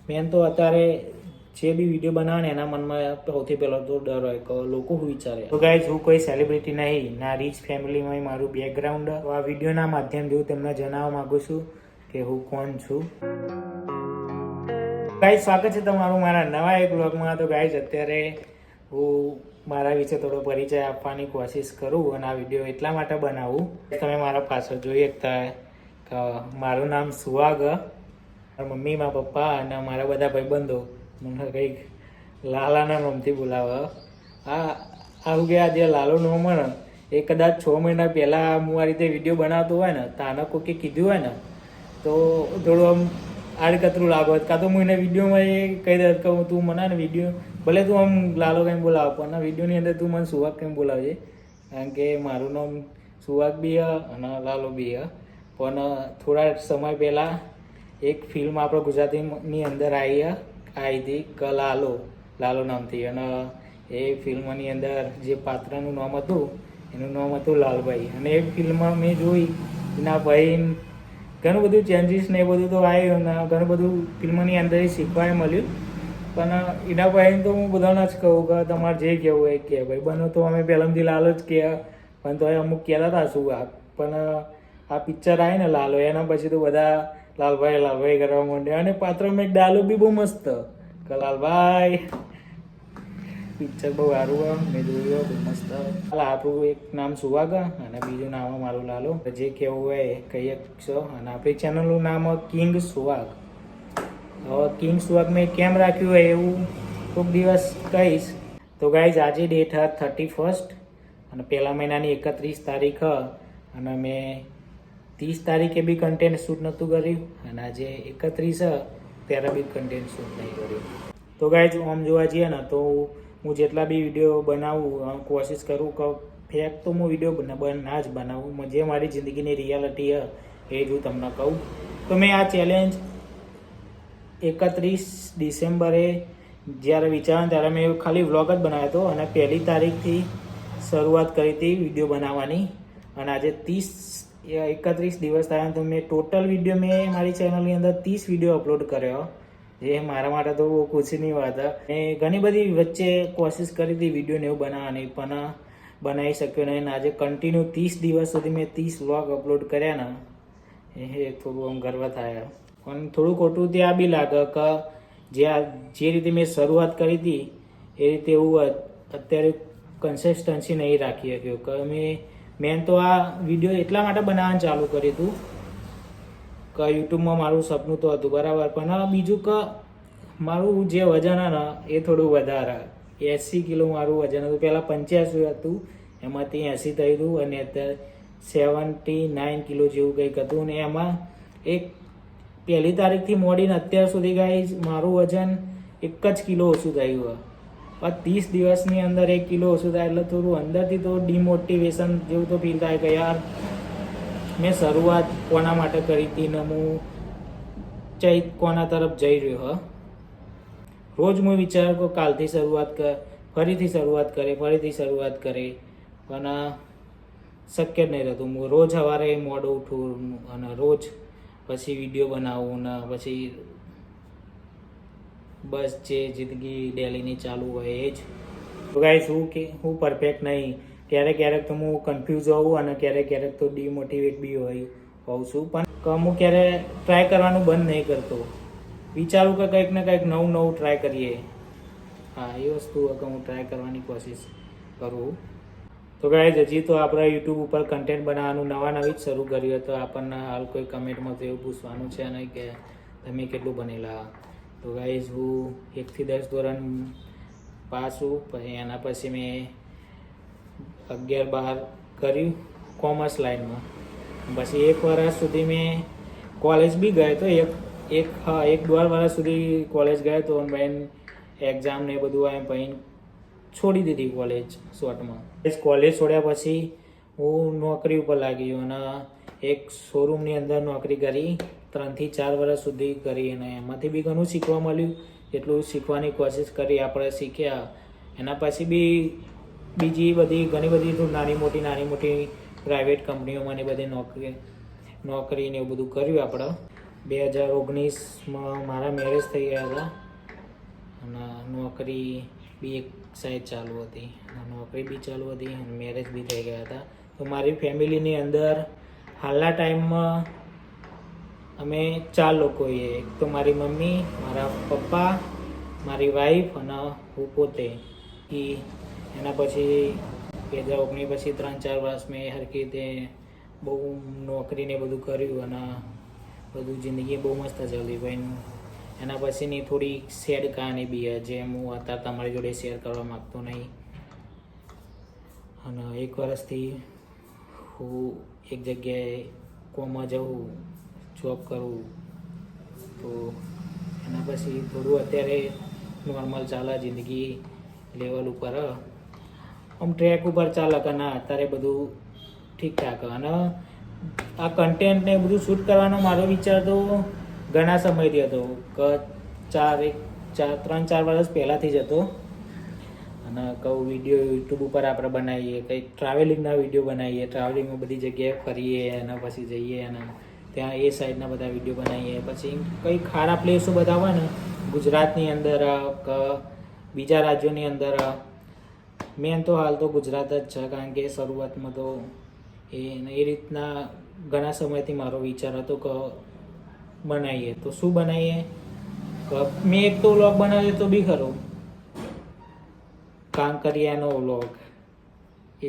Main તો અત્યારે જે બી વિડીયો બનાવે ને એના મનમાં સૌથી પહેલો તો ડર હોય કે લોકો શું વિચારે. તો ગાઈઝ હું કોઈ સેલિબ્રિટી નહીં, ના રીચ ફેમિલીમાં મારું બેકગ્રાઉન્ડ. આ વિડીયોના માધ્યમથી હું તમને જણાવવા માગું છું કે હું કોણ છું. ગાઈઝ સ્વાગત છે તમારું મારા નવા એક બ્લોગમાં. તો ગાઈઝ અત્યારે હું મારા વિશે થોડો પરિચય આપવાની કોશિશ કરું અને આ વિડીયો એટલા માટે બનાવું. તમે મારા પાછળ જોઈ શકતા કે મારું નામ સુહાગ, મારા મમ્મી, મારા પપ્પા અને મારા બધા ભાઈબંધો મને કંઈક લાલાના નામથી બોલાવે. આવું કે આ જે લાલો નામ હોય ને એ કદાચ 6 મહિના પહેલાં હું આ રીતે વિડીયો બનાવતો હોય ને તો આને કોઈકે કીધું હોય ને તો થોડું આમ આડકતરું લાગો. કાં તો હું એને વિડીયોમાં એ કહી દે કે તું મને ને વિડીયો ભલે તું આમ લાલો કંઈ બોલાવ પણ આ વિડીયોની અંદર તું મને સુહાગ કંઈ બોલાવજે, કારણ કે મારું નામ સુહાગ બી હ અને લાલો બી હ. પણ થોડા સમય પહેલાં એક ફિલ્મ આપણે ગુજરાતીની અંદર આવી હતી કે લાલો નામથી, અને એ ફિલ્મની અંદર જે પાત્રનું નામ હતું એનું નામ હતું લાલભાઈ. અને એ ફિલ્મ મેં જોઈ, એના ભાઈ ઘણું બધું ચેન્જીસ ને એ બધું તો આવ્યું અને ઘણું બધું ફિલ્મની અંદર શીખવા મળ્યું. પણ એના ભાઈને તો હું બધાને જ કહું કે તમારે જે કહેવું હોય કે ભાઈ બનો તો અમે પહેલાંથી લાલો જ કહે, પણ તો અમુક કહેતા હતા શું આ. પણ આ પિક્ચર આવી ને લાલો એના પછી તો બધા લાલભાઈ કરવા માંડ્યા. અને પાત્રમાં એક ડાયલોગ બી બહુ મસ્ત કે લાલભાઈ. પિક્ચર બહુ સારું મેં જોયું, બહુ મસ્ત. આપણું એક નામ સુહાગ અને બીજું નામ મારું લાલો. જે કહેવું હોય એ કહી શકશો. અને આપણી ચેનલનું નામ કિંગ સુહાગ. હવે કિંગ સુહાગ મેં કેમ રાખ્યું હોય એવું કોઈક દિવસ કહીશ. તો ગાઈઝ આજે ડેટ 31 અને પહેલા મહિનાની 31 તારીખ અને મેં 30 તારીખે બી કન્ટેન્ટ શૂટ નહોતું કર્યું અને આજે 31 ત્યારે બી કન્ટેન્ટ શૂટ નહીં કર્યું. તો ગાઈઝ આમ જોવા જઈએ ને તો હું જેટલા બી વિડીયો બનાવું કોશિશ કરું કે ફેક તો હું વિડીયો ના જ બનાવું. જે મારી જિંદગીની રિયાલિટી એ જ હું તમને કહું. તો મેં આ ચેલેન્જ 31 ડિસેમ્બરે જ્યારે વિચાર્યું ત્યારે મેં ખાલી વ્લોગ જ બનાવ્યો હતો અને 1લી તારીખથી શરૂઆત કરી હતી વિડીયો બનાવવાની. અને આજે 31 દિવસ થયા તો મેં ટોટલ વિડીયો મેં મારી ચેનલની અંદર 30 વિડીયો અપલોડ કર્યો, જે મારા માટે તો બહુ ખુશીની વાત. મેં ઘણી બધી વચ્ચે કોશિશ કરી હતી વિડીયોને એવું બનાવવાની પણ બનાવી શક્યો નહીં. આજે કન્ટિન્યુ 30 દિવસ સુધી મેં 30 વ્લોગ અપલોડ કર્યા ને એ થોડું આમ ગર્વ થાય. પણ થોડું ખોટું ત્યાં બી લાગે કે જે રીતે મેં શરૂઆત કરી હતી એ રીતે એવું અત્યારે કન્સિસ્ટન્સી નહીં રાખી શક્યો. કે મેં તો આ વિડીયો એટલા માટે બનાવવાનું ચાલુ કર્યું હતું કે યુટ્યુબમાં મારું સપનું તો હતું બરાબર, પણ બીજું કે મારું જે વજન ને એ થોડું વધારે 80 કિલો મારું વજન હતું. પહેલાં 85 હતું, એમાંથી 80 થયું અને અત્યારે 79 કિલો જેવું કંઈક હતું. અને એમાં એક 1લી તારીખથી મોડીને અત્યાર સુધી ગાઈઝ મારું વજન 1 જ કિલો ઓછું થયું. પણ 30 દિવસની અંદર 1 કિલો ઓછું થાય એટલે થોડું અંદરથી તો ડિમોટિવેશન જેવું તો ફીલ થાય કે યાર મેં શરૂઆત કોના માટે કરી હતી ને હું કોના તરફ જઈ રહ્યો. રોજ હું વિચાર કે કાલથી શરૂઆત કર, ફરીથી શરૂઆત કરે પણ શક્ય જ નહીં રહેતું. હું રોજ સવારે મોડું ઉઠું અને રોજ પછી વિડીયો બનાવું ને પછી બસ જે જિંદગી ડેલીની ચાલુ હોય એ જ. તો ગાઈસ હું પરફેક્ટ નહીં. ક્યારેક તો હું કન્ફ્યુઝ હોઉં અને ક્યારેક તો ડિમોટિવેટ બી હોઉં છું. પણ હું ક્યારે ટ્રાય કરવાનું બંધ નહીં કરતો. વિચારું કે કંઈક ને કંઈક નવું ટ્રાય કરીએ. હા, એ વસ્તુ કે હું ટ્રાય કરવાની કોશિશ કરું. તો ગાઈઝ હજી તો આપણે યુટ્યુબ ઉપર કન્ટેન્ટ બનાવવાનું નવી જ શરૂ કર્યું હતું. આપણને હાલ કોઈ કમેન્ટમાં તો એવું પૂછવાનું છે નહીં કે તમે કેટલું બનેલા. તો ગાઈઝ હું 1 થી 10 ધોરણ પાસ છું. પછી એના પછી મેં 11-12 કર્યું કોમર્સ લાઈનમાં. પછી 1 વર્ષ સુધી મેં કોલેજ બી ગયો હતો. એક દોઢ વર્ષ સુધી કોલેજ ગયો હતો અને એક્ઝામ ને એ બધું આવે પછી છોડી દીધી કોલેજ શોર્ટમાં. કોલેજ છોડ્યા પછી હું નોકરી ઉપર લાગી અને એક શોરૂમની અંદર નોકરી કરી 3 થી 4 વર્ષ સુધી કરી. અને એમાંથી બી ઘણું શીખવા મળ્યું. એટલું શીખવાની કોશિશ કરી, આપણે શીખ્યા. એના પછી બી બીજી બધી ઘણી બધી નાની મોટી પ્રાઇવેટ કંપનીઓમાં ને બધી નોકરી ને એવું બધું કર્યું આપણે. 2019માં મારા મેરેજ થઈ ગયા હતા અને નોકરી બી એક સાઈડ ચાલુ હતી, નોકરી બી ચાલુ હતી અને મેરેજ બી થઈ ગયા હતા. તો મારી ફેમિલીની અંદર હાલના ટાઈમમાં અમે 4 લોકો છીએ. એક તો મારી મમ્મી, મારા પપ્પા, મારી વાઈફ અને હું પોતે. એના પછી 2019 પછી 3-4 વર્ષ મેં હરખી રીતે બહુ નોકરીને બધું કર્યું અને બધું જિંદગી બહુ મસ્ત ચાલી. ભાઈ એના પછીની થોડી સેડ કહાની બી જે હું અત્યારે તમારી જોડે શેર કરવા માગતો નહીં. અને 1 વર્ષથી હું એક જગ્યાએ કોમમાં જવું, જોબ કરું. તો એના પછી થોડું અત્યારે નોર્મલ ચાલે જિંદગી લેવલ ઉપર. આમ ટ્રેક ઉપર ચાલે કે ના અત્યારે બધું ઠીકઠાક. અને આ કન્ટેન્ટ ને બધું શૂટ કરવાનો મારો વિચાર તો ઘણા સમયથી હતો કે 3-4 વર્ષ પહેલાંથી જ હતો. અને કહું વિડીયો યુટ્યુબ ઉપર આપણે બનાવીએ, કંઈક ટ્રાવેલિંગના વિડીયો બનાવીએ, ટ્રાવેલિંગમાં બધી જગ્યાએ ફરીએ અને પછી જઈએ અને ત્યાં એ સાઈડના બધા વિડીયો બનાવીએ. પછી કંઈક સારા પ્લેસો બધા હોય ને ગુજરાતની અંદર કે બીજા રાજ્યોની અંદર. મેન તો હાલ તો ગુજરાત જ છે, કારણ કે શરૂઆતમાં તો એ રીતના ઘણા સમયથી મારો વિચાર હતો કે બનાવીએ. તો શું બનાવીએ? મેં એક તો વ્લોગ બનાવ્યો તો બી ખરો, કાંકરિયાનો વ્લોગ.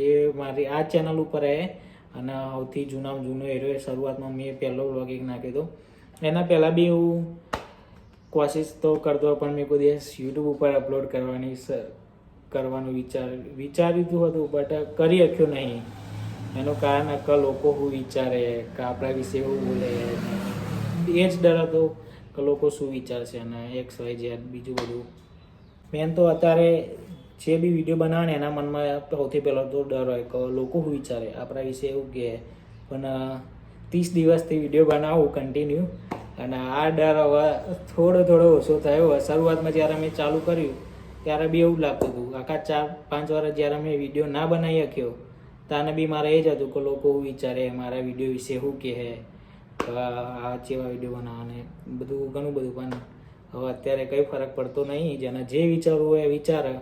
એ મારી આ ચેનલ ઉપર અને સૌથી જૂનામાં જૂનો એરો શરૂઆતમાં મેં પહેલો વ્લોગ એક નાખ્યો હતો. એના પહેલાં બી હું કોશિશ તો કરતો, પણ મેં કોઈ દિવસ યુટ્યુબ ઉપર અપલોડ કરવાનું વિચાર્યું હતું, બટ કરી શક્યો નહીં. એનું કારણ કે લોકો શું વિચારે, કે આપણા વિશે એવું બોલે, એ જ ડર હતો કે લોકો શું વિચારશે અને XYZ બીજું બધું. મેન તો અત્યારે જે બી વિડીયો બનાવે ને એના મનમાં સૌથી પહેલો તો ડર હોય કે લોકો શું વિચારે, આપણા વિશે એવું કહે. પણ 30 દિવસથી વિડીયો બનાવું કન્ટિન્યુ, અને આ ડર હવે થોડો ઓછો થયો. શરૂઆતમાં જ્યારે મેં ચાલુ કર્યું ત્યારે બી એવું લાગતું હતું. આખા 4-5 વર્ષ જ્યારે મેં વિડીયો ના બનાવી શક્યો ત્યારે બી મારે એ જ હતું કે લોકો શું વિચારે, મારા વિડીયો વિશે શું કહે, આ જેવા વિડીયો બનાવવાને બધું ઘણું બધું. પણ હવે અત્યારે કંઈ ફરક પડતો નહીં. જેને જે વિચારવું હોય એ વિચારે.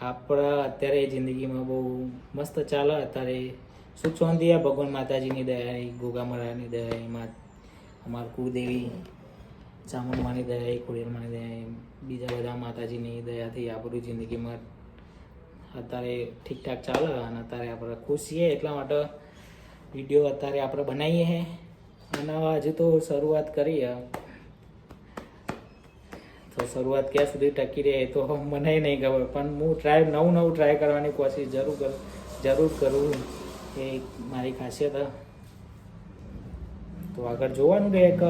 આપણા અત્યારે જિંદગીમાં બહુ મસ્ત ચાલે. અત્યારે સુખ શાંતિ આ ભગવાન માતાજીની દયા, ગોગા મહારાજની દયા, અમારા કુળદેવી ચામુંડમાની દયા, ખોડિયારમાંની દયા, બીજા બધા માતાજીની દયાથી આપણું જિંદગીમાં અત્યારે ઠીકઠાક ચાલે. અને અત્યારે આપણે ખુશ છીએ, એટલા માટે વિડીયો અત્યારે આપણે બનાવીએ છીએ. અને હજુ તો શરૂઆત કરીએ, તો શરૂઆત ક્યાં સુધી ટકી રહે તો મને નહીં ખબર. પણ હું નવું ટ્રાય કરવાની કોશિશ જરૂર કરું. એ મારી ખાસિયત. તો આગળ જોવાનું રહે કે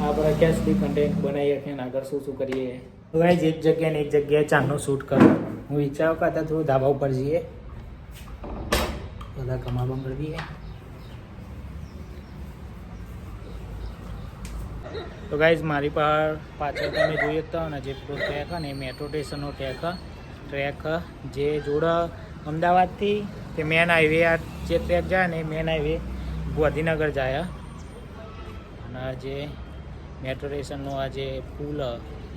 આપણે ક્યાં સુધી કન્ટેન્ટ બનાવીએ છીએ અને આગળ શું કરીએ. તો ગાઈસ એક જગ્યાએ ચાંદનો શૂટ કરું. હું વિચાર કરતા થોડું ધાબા ઉપર જઈએ, બધા કમા બંગડીએ. તો ગાઈઝ મારી પાછળ તમે જોઈએ તો ને જે પેલો ટ્રેક ને એ મેટ્રો સ્ટેશનનો ટ્રેક જે જોડે અમદાવાદથી તે મેન હાઈવે, આ જે ટ્રેક જાય ને એ મેન હાઈવે ગાંધીનગર જાય. અને જે મેટ્રો સ્ટેશનનો આ જે પુલ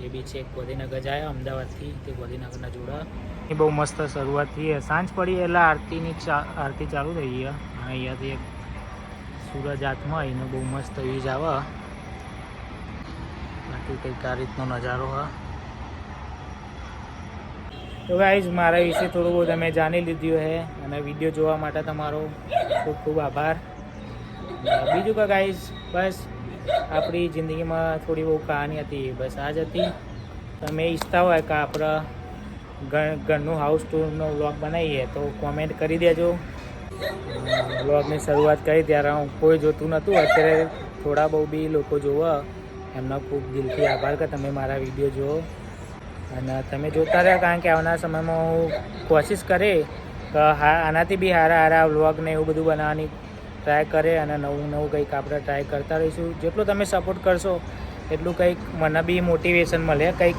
એ બી છે ગાંધીનગર જાય અમદાવાદથી, તે ગાંધીનગરના જોડા. એ બહુ મસ્ત શરૂઆત થઈ. સાંજ પડી એટલે આરતી ચાલુ થઈ ગઈ. અને અહીંયાથી એક સૂરજ હાથમાં એનો બહુ મસ્ત વ્યૂઝ આવે. બાકી કંઈક આ રીતનો નજારો હા. તો ગાઈઝ મારા વિશે થોડું બહુ તમે જાણી લીધું છે, અને વિડીયો જોવા માટે તમારો ખૂબ ખૂબ આભાર. બીજું કે ગાઈઝ બસ આપણી જિંદગીમાં થોડી બહુ કહાની હતી, બસ આ જ હતી. તમે ઈચ્છતા હોય કે આપણે ઘરનું હાઉસ ટૂરનો વ્લોગ બનાવીએ તો કોમેન્ટ કરી દેજો. વ્લોગની શરૂઆત કરી ત્યારે હું કોઈ જોતું નહોતું, અત્યારે થોડા બહુ બી લોકો જોવા, એમનો ખૂબ દિલથી આભાર કે તમે મારા વિડીયો જુઓ અને તમે જોતા રહ્યા. કારણ કે આવનાર સમયમાં હું કોશિશ કરે કે આનાથી બી સારા વ્લોગ ને એવું બધું બનાવવાની ટ્રાય કરે, અને નવું કંઈક આપણે ટ્રાય કરતા રહીશું. જેટલો તમે સપોર્ટ કરશો એટલું કંઈક મને બી મોટિવેશન મળે, કંઈક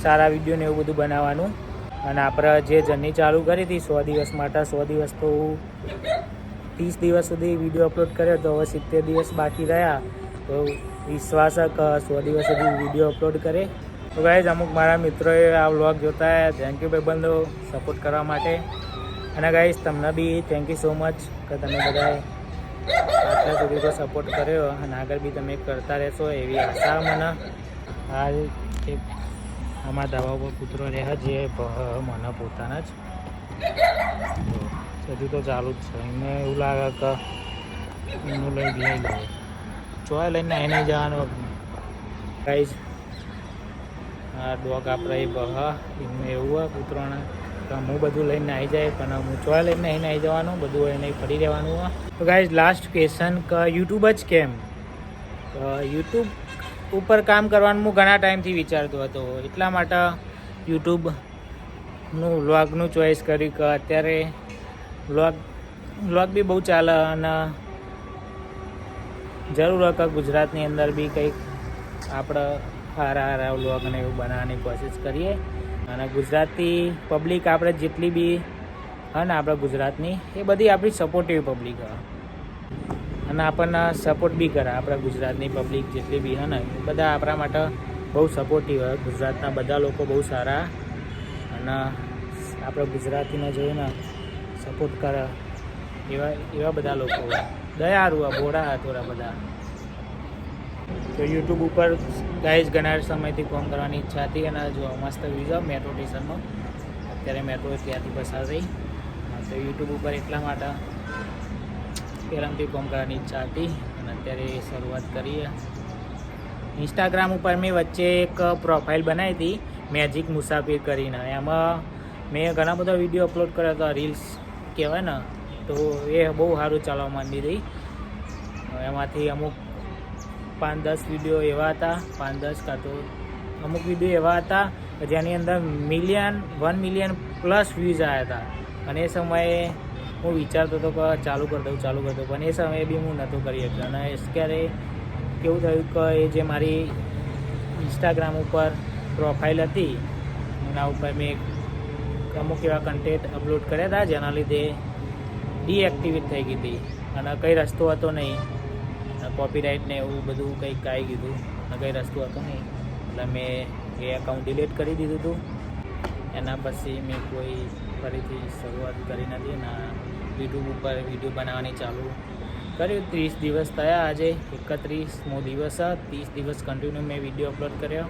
સારા વિડીયો ને એવું બધું બનાવવાનું. અને આપણે જે જર્ની ચાલુ કરી હતી 100 દિવસ માટે, 100 દિવસ તો 30 દિવસ સુધી વિડીયો અપલોડ કર્યો, તો હવે 70 દિવસ બાકી રહ્યા. તો વિશ્વાસક 100 દિવસ સુધી વિડીયો અપલોડ કરે. તો ગાઈઝ અમુક મારા મિત્રોએ આ વ્લોગ જોતા થેન્ક યુ ભાઈબંધો સપોર્ટ કરવા માટે. અને ગાઈઝ તમને બી થેન્ક યુ સો મચ કે તમે બધાએ આટલા સુધી તો સપોર્ટ કર્યો અને આગળ બી તમે કરતા રહેશો એવી આશા મને. હાલ એક આમાં ધાબા ઉપર કૂતરો રહે જે મને પોતાના જ હજુ તો ચાલુ જ છે. એમને એવું લાગે કે એનું લઈ લે ચોય લઈને નહીં જવાનું. ગાઈઝ આ ડોગ આપણે એ એમને એવું હોય કૂતરોને કે હું બધું લઈને આવી જાય પણ હું ચોય લઈને નહીં આવી જવાનું, બધું એને ફરી રહેવાનું હોય. તો ગાઈઝ લાસ્ટ ક્વેશ્ચન કે યુટ્યુબ જ કેમ? યુટ્યુબ ઉપર કામ કરવાનું હું ઘણા ટાઈમથી વિચારતો હતો, એટલા માટે યુટ્યુબનું વ્લોગનું ચોઈસ કર્યું કે અત્યારે વ્લોગ બી બહુ ચાલે અને જરૂર હોય કે ગુજરાતની અંદર બી કંઈક આપણે સારા વ્લોગ અને એવું બનાવવાની કોશિશ કરીએ. અને ગુજરાતી પબ્લિક આપણે જેટલી બી હોય ને આપણે ગુજરાતની એ બધી આપણી સપોર્ટિવ પબ્લિક હોય અને આપણને સપોર્ટ બી કરે. આપણા ગુજરાતની પબ્લિક જેટલી બી હોય ને એ બધા આપણા માટે બહુ સપોર્ટિવ હોય. ગુજરાતના બધા લોકો બહુ સારા અને આપણે ગુજરાતીને જોઈને સપોર્ટ કરે એવા બધા લોકો દયાળુ ભોળા થોડા બધા. તો યુટ્યુબ ઉપર ગાઈઝ ઘણા સમયથી કામ કરવાની ઈચ્છા હતી અને જો મસ્ત વ્યૂઝ મેટ્રો સ્ટેશનમાં અત્યારે મેટ્રો ત્યાંથી પસાર થઈ. તો યુટ્યુબ ઉપર એટલા માટે પહેલાંથી કામ કરવાની ઈચ્છા હતી અને અત્યારે શરૂઆત કરીએ. ઇન્સ્ટાગ્રામ ઉપર મેં વચ્ચે એક પ્રોફાઇલ બનાવી હતી મેજિક મુસાફિર કરીને. એમાં મેં ઘણા બધા વિડીયો અપલોડ કર્યા હતા, રીલ્સ કહેવાય ને, તો એ બહુ સારું ચાલવા માંડી હતી. એમાંથી અમુક 5-10 વિડીયો એવા હતા, 5-10 કાં તો અમુક વિડીયો એવા હતા જેની અંદર 1 મિલિયન પ્લસ વ્યૂઝ આવ્યા હતા. અને એ સમયે હું વિચારતો હતો કે ચાલુ કરી દઉં પણ એ સમયે બી હું નહોતો કરી શકતો. અને અત્યારે કેવું થયું કે એ જે મારી ઇન્સ્ટાગ્રામ ઉપર પ્રોફાઇલ હતી એના ઉપર મેં અમુક એવા કન્ટેન્ટ અપલોડ કર્યા હતા જેના લીધે ડીએક્ટિવેટ થઈ ગઈ હતી અને કંઈ રસ્તો હતો નહીં. કોપીરાઇટ ને એવું બધું કંઈક આવી ગયું હતું અને કંઈ રસ્તો હતો નહીં એટલે મેં એ એકાઉન્ટ ડિલીટ કરી દીધું હતું. એના પછી મેં કોઈ ફરીથી શરૂઆત કરી નથી અને યુટ્યુબ ઉપર વિડીયો બનાવવાની ચાલુ કર્યું. 30 દિવસ થયા, આજે 31મો દિવસ. 30 દિવસ કન્ટિન્યુ મેં વિડીયો અપલોડ કર્યો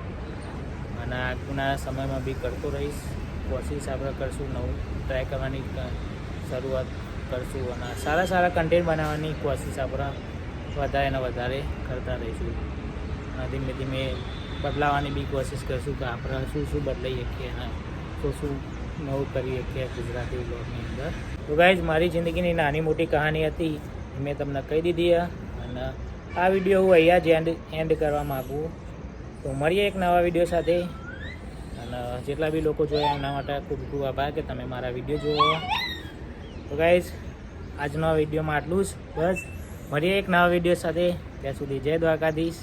અને આગળના સમયમાં બી કરતો રહીશ. કોશિશ આપણે કરશું, નવું ટ્રાય કરવાની શરૂઆત કરશું અને સારા કન્ટેન્ટ બનાવવાની કોશિશ આપણે વધારે ને વધારે કરતા રહીશું. અને ધીમે ધીમે બદલાવાની બી કોશિશ કરીશું કે આપણે શું બદલાઈ શકીએ અને શું નવું કરી શકીએ ગુજરાતી વ્લોગની અંદર. તો ગાઈઝ મારી જિંદગીની નાની મોટી કહાની હતી મેં તમને કહી દીધી અને આ વિડીયો હું અહીંયા જ એન્ડ કરવા માગું. તો મળીએ એક નવા વિડીયો સાથે અને જેટલા બી લોકો જોયા એમના માટે ખૂબ ખૂબ આભાર કે તમે મારા વિડીયો જુઓ. તો ગાઈઝ આજનો વિડીયોમાં આટલું જ. બસ મળીએ એક નવા વિડીયો સાથે. ત્યાં સુધી જય દ્વારકાધીશ.